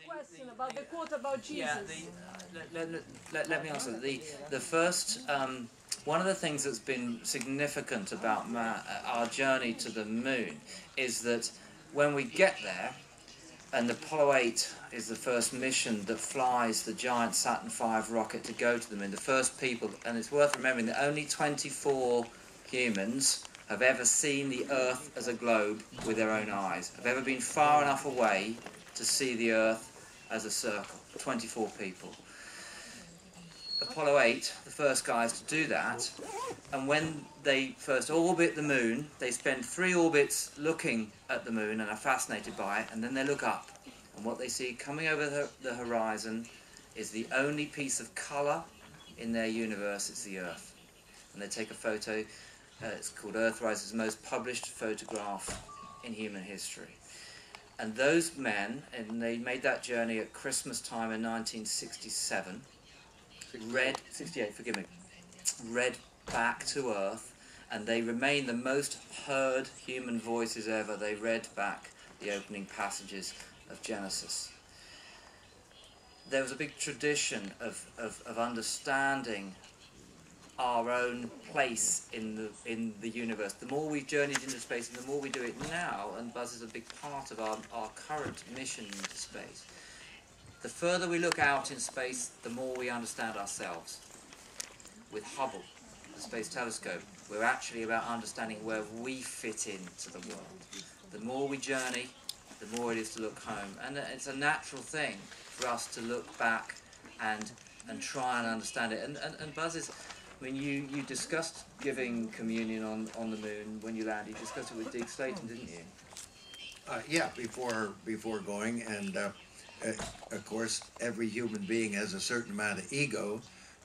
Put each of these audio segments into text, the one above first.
question about the quote about Jesus. Yeah, let me answer. The first, one of the things that's been significant about our journey to the moon is that when we get there, and Apollo 8 is the first mission that flies the giant Saturn V rocket to go to the moon, the first people, and it's worth remembering that only 24 humans have ever seen the Earth as a globe with their own eyes, have ever been far enough away to see the Earth as a circle. 24 people. Apollo 8, the first guys to do that, and when they first orbit the moon, they spend 3 orbits looking at the moon and are fascinated by it, and then they look up, and what they see coming over the horizon is the only piece of colour in their universe. It's the Earth. And they take a photo, it's called Earthrise, it's the most published photograph in human history. And those men, and they made that journey at Christmas time in 1967, read back to Earth, and they remain the most heard human voices ever. They read back the opening passages of Genesis. There was a big tradition of understanding our own place in the universe. The more we've journeyed into space, and the more we do it now, and Buzz is a big part of our current mission into space, the further we look out in space, the more we understand ourselves. With Hubble, the Space Telescope, we're actually about understanding where we fit into the world. The more we journey, the more it is to look home. And it's a natural thing for us to look back and try and understand it. And Buzz is, I mean, you discussed giving communion on the moon when you landed. You discussed it with Dig Slayton, didn't you? Yeah, before going, and of course, every human being has a certain amount of ego,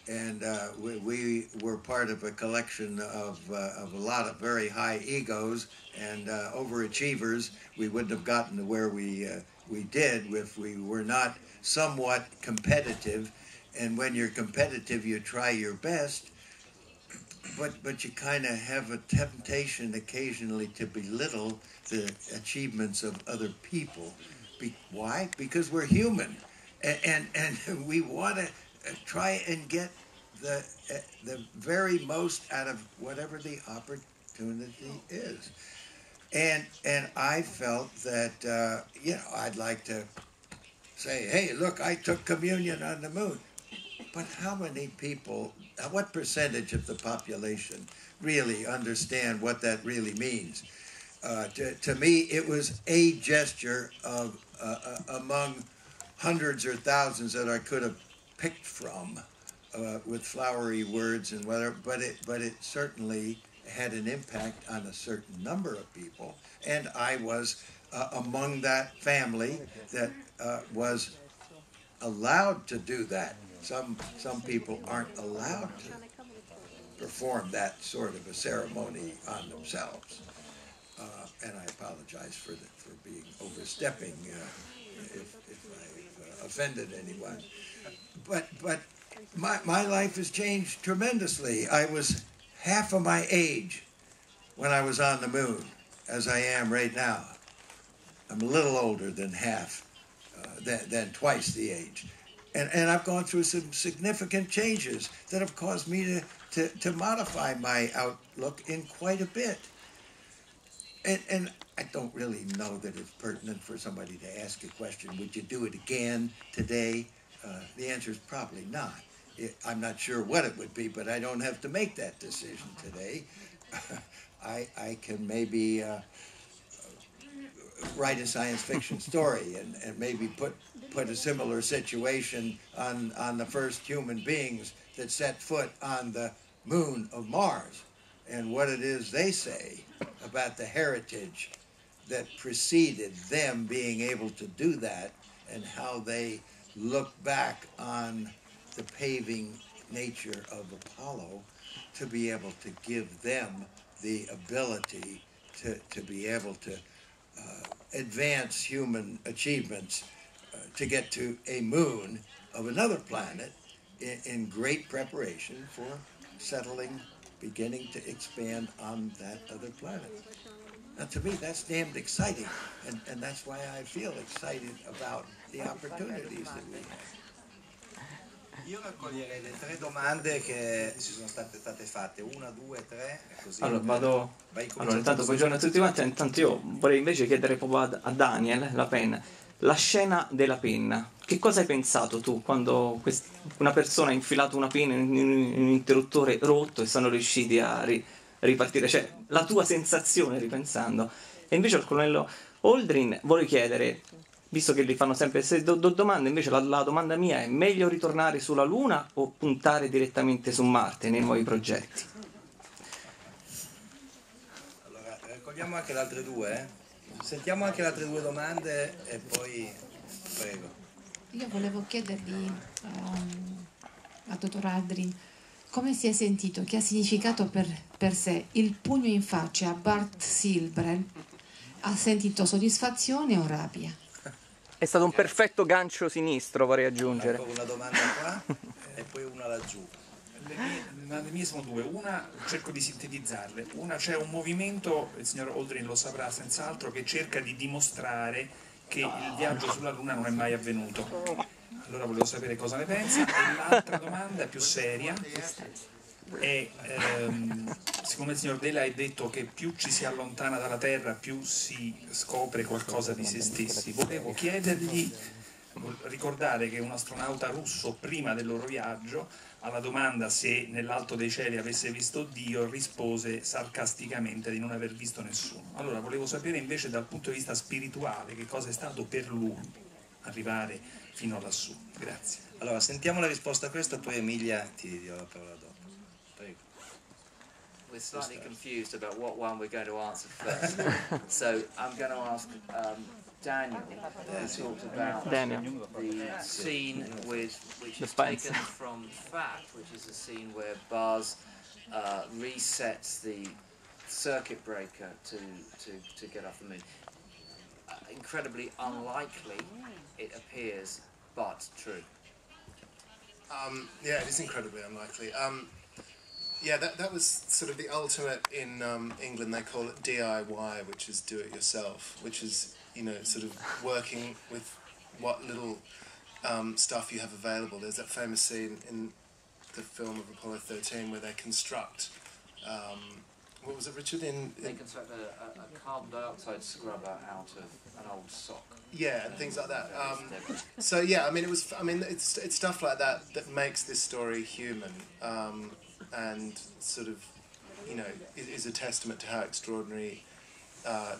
and we were part of a collection of a lot of very high egos and overachievers. We wouldn't have gotten to where we did if we were not somewhat competitive. And when you're competitive, you try your best, but you kind of have a temptation occasionally to belittle the achievements of other people. Why? Because we're human, and we want to try and get the very most out of whatever the opportunity is. And I felt that I'd like to say, hey, look, I took communion on the moon. But how many people, what percentage of the population really understand what that really means? To me, it was a gesture of among hundreds or thousands that I could have picked from with flowery words and whatever, but it certainly had an impact on a certain number of people, and I was among that family that was allowed to do that. Some people aren't allowed to perform that sort of a ceremony on themselves. And I apologize for being overstepping if I offended anyone. But my life has changed tremendously. I was half of my age when I was on the moon as I am right now. I'm a little older than half, than twice the age. And I've gone through some significant changes that have caused me to modify my outlook in quite a bit. And I don't really know that it's pertinent for somebody to ask a question, would you do it again today? The answer is probably not. I'm not sure what it would be, but I don't have to make that decision today. I can maybe write a science fiction story and maybe put a similar situation on the first human beings that set foot on the moon of Mars, and what it is they say about the heritage that preceded them being able to do that, and how they look back on the paving nature of Apollo to be able to give them the ability to be able to advance human achievements to get to a moon of another planet in great preparation for settling, beginning to expand on that other planet. to me, that's damned exciting, and that's why I feel excited about the opportunities that we have. Io raccoglierei le 3 domande che ci sono state fatte, 1, 2, 3, così. Allora allora intanto buongiorno a tutti quanti. Intanto io vorrei invece chiedere proprio a Daniel Lapaine la scena della penna. Che cosa hai pensato tu quando una persona ha infilato una penna in un interruttore rotto e sono riusciti a ripartire? Cioè, la tua sensazione ripensando. E invece al colonnello Aldrin vorrei chiedere, visto che gli fanno sempre domande, invece la domanda mia è: meglio ritornare sulla Luna o puntare direttamente su Marte nei nuovi progetti? Allora, raccogliamo anche le altre due, Sentiamo anche le altre 2 domande e poi prego. Io volevo chiedergli al dottor Aldrin come si è sentito, che ha significato per sé il pugno in faccia a Bart Silbren. Ha sentito soddisfazione o rabbia? È stato un perfetto gancio sinistro, vorrei aggiungere. Ancora una domanda qua e poi una laggiù. Le mie sono 2, una cerco di sintetizzarle, una c'è un movimento, il signor Aldrin lo saprà senz'altro, che cerca di dimostrare che il viaggio sulla Luna non è mai avvenuto. Allora volevo sapere cosa ne pensa. E l'altra domanda più seria è, siccome il signor Dela ha detto che più ci si allontana dalla Terra più si scopre qualcosa di se stessi, volevo chiedergli, ricordare che un astronauta russo prima del loro viaggio alla domanda se nell'alto dei cieli avesse visto Dio rispose sarcasticamente di non aver visto nessuno. Allora volevo sapere invece dal punto di vista spirituale che cosa è stato per lui arrivare fino lassù. Grazie. Allora sentiamo la risposta a questa, poi Emilia ti dirò la parola dopo. Prego. We're slightly confused about what one we're going to answer first. So I'm going to ask Daniel, who talked about the scene which is taken from Fact, which is a scene where Buzz resets the circuit breaker to get off the moon. Incredibly unlikely, it appears, but true. Yeah, it is incredibly unlikely. Yeah, that was sort of the ultimate in England. They call it DIY, which is do it yourself, which is, you know, sort of working with what little stuff you have available. There's that famous scene in the film of Apollo 13 where they construct, what was it, Richard? They construct a carbon dioxide scrubber out of an old sock. Yeah, and things like that. So yeah, I mean, it's stuff like that that makes this story human, and sort of, you know, is a testament to how extraordinary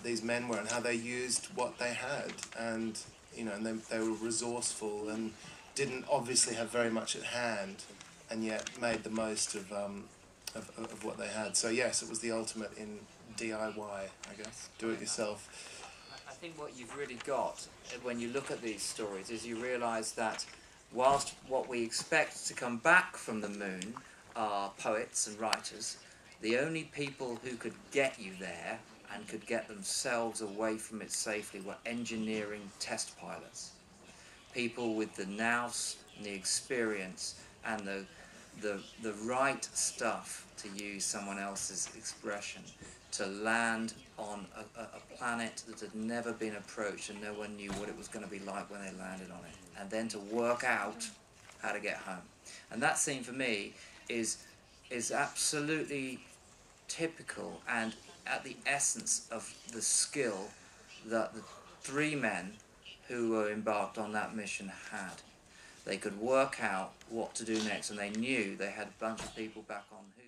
these men were and how they used what they had, and you know, and they were resourceful and didn't obviously have very much at hand, and yet made the most of what they had. So yes, it was the ultimate in DIY, I guess, do it yourself. I think what you've really got when you look at these stories is you realise that whilst what we expect to come back from the moon are poets and writers, the only people who could get you there and could get themselves away from it safely were engineering test pilots. People with the nous and the experience and the right stuff, to use someone else's expression, to land on a planet that had never been approached and no one knew what it was going to be like when they landed on it, and then to work out how to get home. And that scene for me is absolutely typical and at the essence of the skill that the 3 men who were embarked on that mission had. They could work out what to do next, and they knew they had a bunch of people back on who